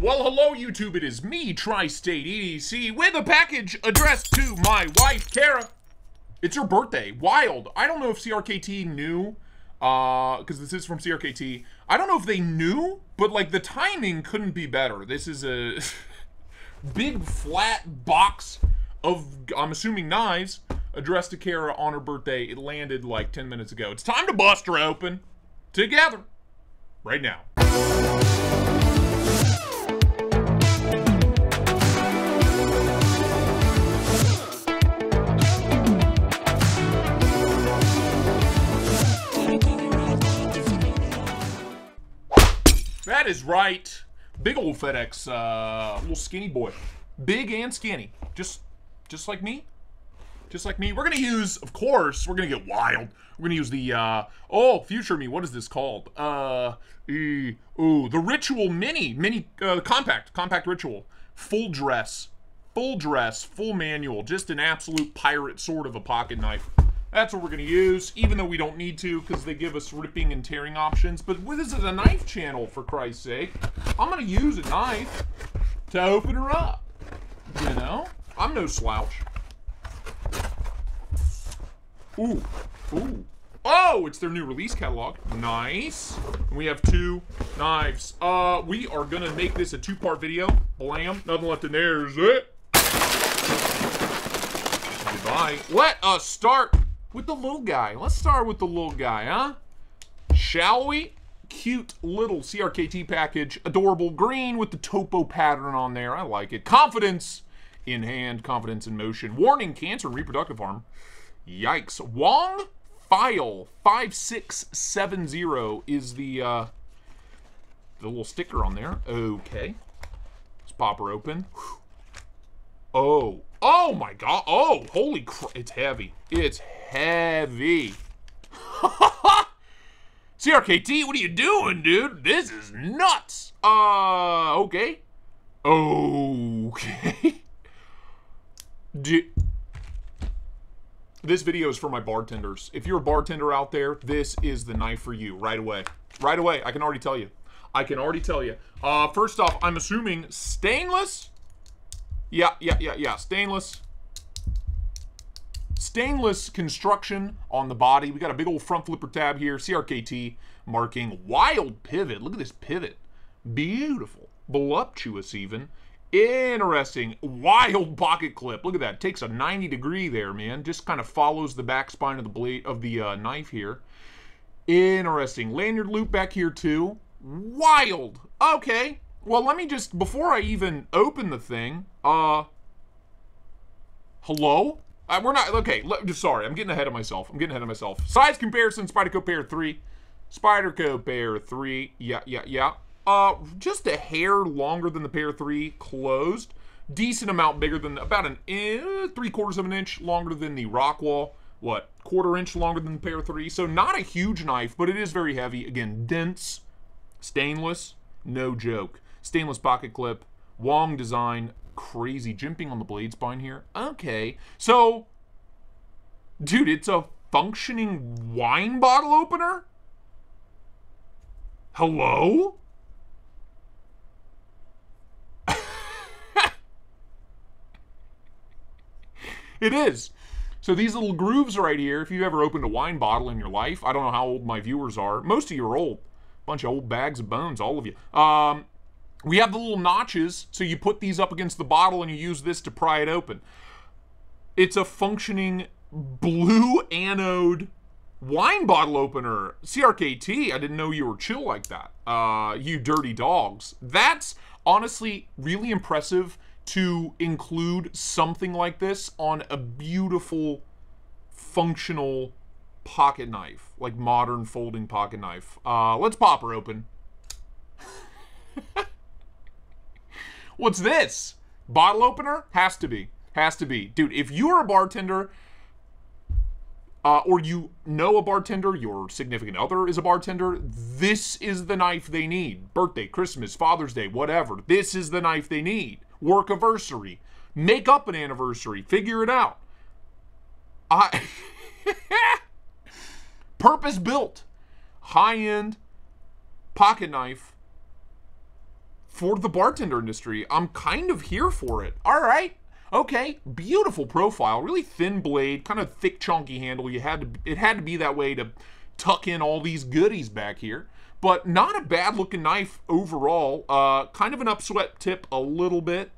Well, hello, YouTube. It is me, Tri-State EDC, with a package addressed to my wife, Kara. It's her birthday. Wild. I don't know if CRKT knew, because this is from CRKT. I don't know if they knew, but, like, the timing couldn't be better. This is a big, flat box of, I'm assuming, knives addressed to Kara on her birthday. It landed, like, 10 minutes ago. It's time to bust her open together right now. That is right. Big old FedEx, little skinny boy. Big and skinny. Just like me. Just like me. We're gonna use, of course, we're gonna get wild. We're gonna use the, oh, future me, what is this called? The Ritual Mini, compact Ritual. Full dress, full manual. Just an absolute pirate sort of a pocket knife. That's what we're going to use, even though we don't need to because they give us ripping and tearing options. But this is a knife channel, for Christ's sake. I'm going to use a knife to open her up. You know? I'm no slouch. Ooh. Ooh. Oh, it's their new release catalog. Nice. And we have two knives. We are going to make this a two-part video. Blam. Nothing left in there, is it? Goodbye. Let us start with the little guy. Let's start with the little guy, huh? Shall we? Cute little CRKT package. Adorable green with the topo pattern on there. I like it. Confidence in hand, confidence in motion. Warning, cancer and reproductive harm. Yikes. Wong Fial 5670 is the little sticker on there. Okay. Let's pop her open. Oh. Oh my god. Oh, holy crap. It's heavy. It's heavy. CRKT, what are you doing, dude? This is nuts. Okay. Okay. This video is for my bartenders. If you're a bartender out there, this is the knife for you right away. Right away. I can already tell you. First off, I'm assuming stainless. Yeah. Stainless. Stainless construction on the body. We got a big old front flipper tab here. CRKT marking. Wild pivot. Look at this pivot. Beautiful. Voluptuous even. Interesting. Wild pocket clip. Look at that. Takes a 90-degree there, man. Just kind of follows the back spine of the blade of the knife here. Interesting. Lanyard loop back here too. Wild. Okay. Well, let me just, before I even open the thing, hello? We're not, okay, sorry, I'm getting ahead of myself. Size comparison, Spyderco Pair 3. Spyderco Pair 3, yeah. Just a hair longer than the Pair 3, closed. Decent amount bigger than, about an 3/4 of an inch longer than the Rockwall. What, 1/4 inch longer than the Pair 3. So not a huge knife, but it is very heavy. Again, dense, stainless, no joke. Stainless pocket clip, Wong design, crazy jimping on the blade spine here. Okay, so, dude, it's a functioning wine bottle opener? Hello? It is. So these little grooves right here, if you've ever opened a wine bottle in your life, I don't know how old my viewers are. Most of you are old. Bunch of old bags of bones, all of you. We have the little notches, so you put these up against the bottle and you use this to pry it open. It's a functioning blue anode wine bottle opener. CRKT, I didn't know you were chill like that. You dirty dogs. That's honestly really impressive to include something like this on a beautiful, functional pocket knife. Like modern folding pocket knife. Let's pop her open. What's this? Bottle opener? Has to be. Dude, if you're a bartender, or you know a bartender, your significant other is a bartender, this is the knife they need. Birthday, Christmas, Father's Day, whatever. This is the knife they need. Work-iversary. Make up an anniversary. Figure it out. Purpose-built. High-end pocket knife for the bartender industry. I'm kind of here for it. All right. Okay, beautiful profile, really thin blade, kind of thick, chunky handle. It had to be that way to tuck in all these goodies back here. But not a bad looking knife overall. Kind of an upswept tip a little bit.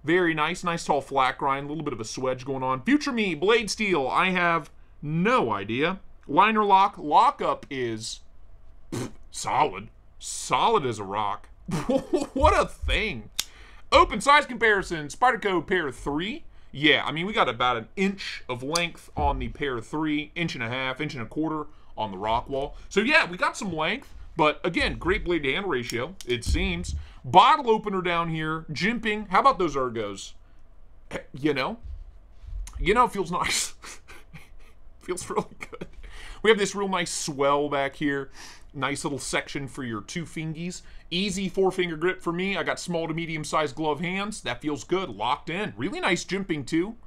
Very nice, nice tall flat grind, a little bit of a swedge going on. Future me, blade steel, I have no idea. Liner lock, lockup is solid. Solid as a rock. What a thing. Open size comparison, Spyderco pair 3. Yeah, I mean, we got about an inch of length on the pair 3, inch and a half, inch and a quarter on the rock wall. So yeah, we got some length, but again, great blade to hand ratio, it seems. Bottle opener down here, jimping. How about those ergos? You know, it feels nice. Feels really good. We have this real nice swell back here. Nice little section for your 2 fingies. Easy 4-finger grip for me. I got small to medium-sized glove hands. That feels good. Locked in. Really nice jimping, too.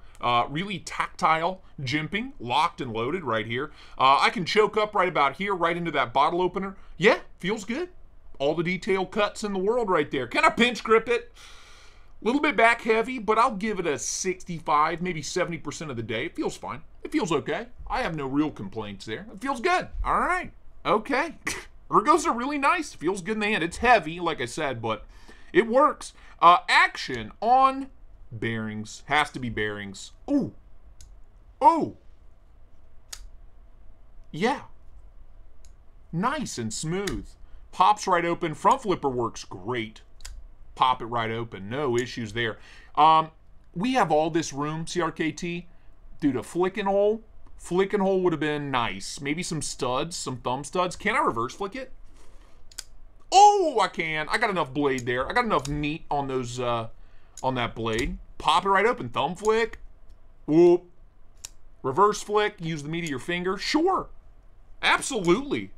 Really tactile jimping. Locked and loaded right here. I can choke up right about here, right into that bottle opener. Yeah, feels good. All the detail cuts in the world right there. Can I pinch grip it? A little bit back heavy, but I'll give it a 65, maybe 70% of the day. It feels fine. It feels okay. I have no real complaints there. It feels good. All right. Okay. Ergos are really nice. Feels good in the hand. It's heavy, like I said, but it works. Action on bearings. Has to be bearings. Ooh. Oh. Yeah. Nice and smooth. Pops right open. Front flipper works great. Pop it right open. No issues there. We have all this room, CRKT. Dude, a flicking hole. Flicking hole would have been nice. Maybe some studs, some thumb studs. Can I reverse flick it? Oh, I can. I got enough blade there. I got enough meat on those, on that blade. Pop it right open. Thumb flick. Whoop. Reverse flick. Use the meat of your finger. Sure. Absolutely.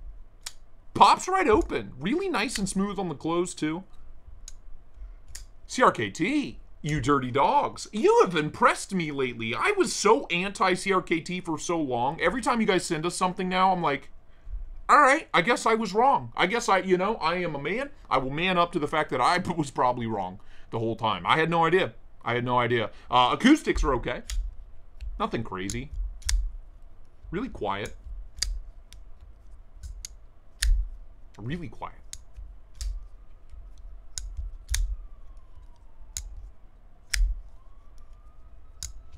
Pops right open. Really nice and smooth on the close, too. CRKT. You dirty dogs. You have impressed me lately. I was so anti-CRKT for so long. Every time you guys send us something now, I'm like, all right, I guess I was wrong. I guess I am a man. I will man up to the fact that I was probably wrong the whole time. I had no idea. Acoustics are okay. Nothing crazy. Really quiet. Really quiet.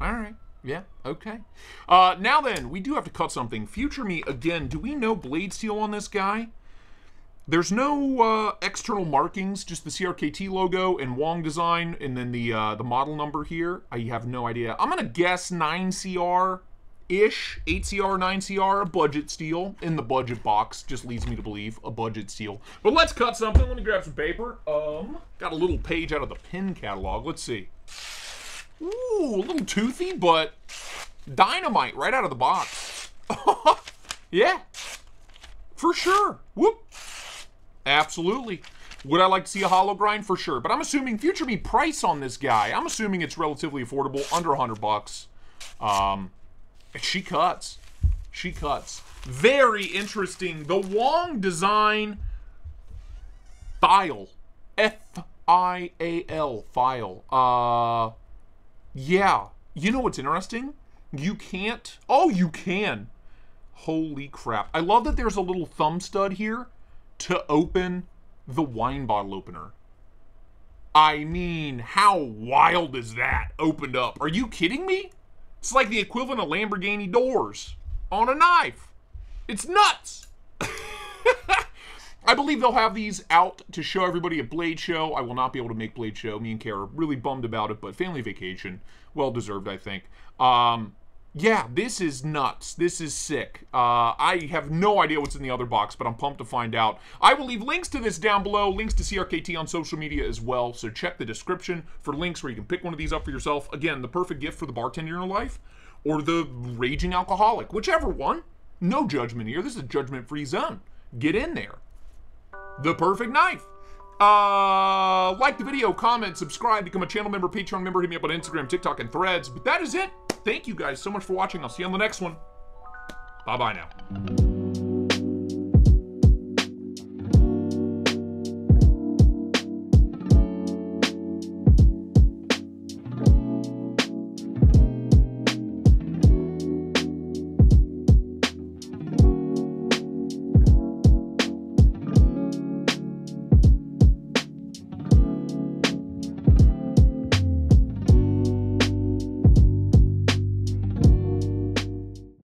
All right. Yeah. Okay. Now then, we do have to cut something. Future me, again, do we know blade steel on this guy? There's no external markings, just the CRKT logo and Wong design, and then the model number here. I have no idea. I'm going to guess 9CR-ish, 8CR, 9CR, a budget steel in the budget box. Just leads me to believe a budget steel. But let's cut something. Let me grab some paper. Got a little page out of the pin catalog. Let's see. Ooh, a little toothy, but dynamite right out of the box. Yeah, for sure. Whoop. Absolutely. Would I like to see a hollow grind? For sure. But I'm assuming future me price on this guy. I'm assuming it's relatively affordable, under $100. She cuts. She cuts. Very interesting. The Wong design Fial. F-I-A-L. Fial. Yeah. You know what's interesting? You can't... Oh, you can. Holy crap. I love that there's a little thumb stud here to open the wine bottle opener. I mean, how wild is that opened up? Are you kidding me? It's like the equivalent of Lamborghini doors on a knife. It's nuts. I believe they'll have these out to show everybody at Blade Show. I will not be able to make Blade Show. Me and Kara are really bummed about it, but family vacation. Well-deserved, I think. Yeah, this is nuts. This is sick. I have no idea what's in the other box, but I'm pumped to find out. I will leave links to this down below, links to CRKT on social media as well, so check the description for links where you can pick one of these up for yourself. Again, the perfect gift for the bartender in your life, or the raging alcoholic, whichever one. No judgment here. This is a judgment-free zone. Get in there. The perfect knife. Like the video, comment, subscribe, become a channel member, Patreon member, hit me up on Instagram, TikTok, and Threads. But that is it. Thank you guys so much for watching. I'll see you on the next one. Bye-bye now.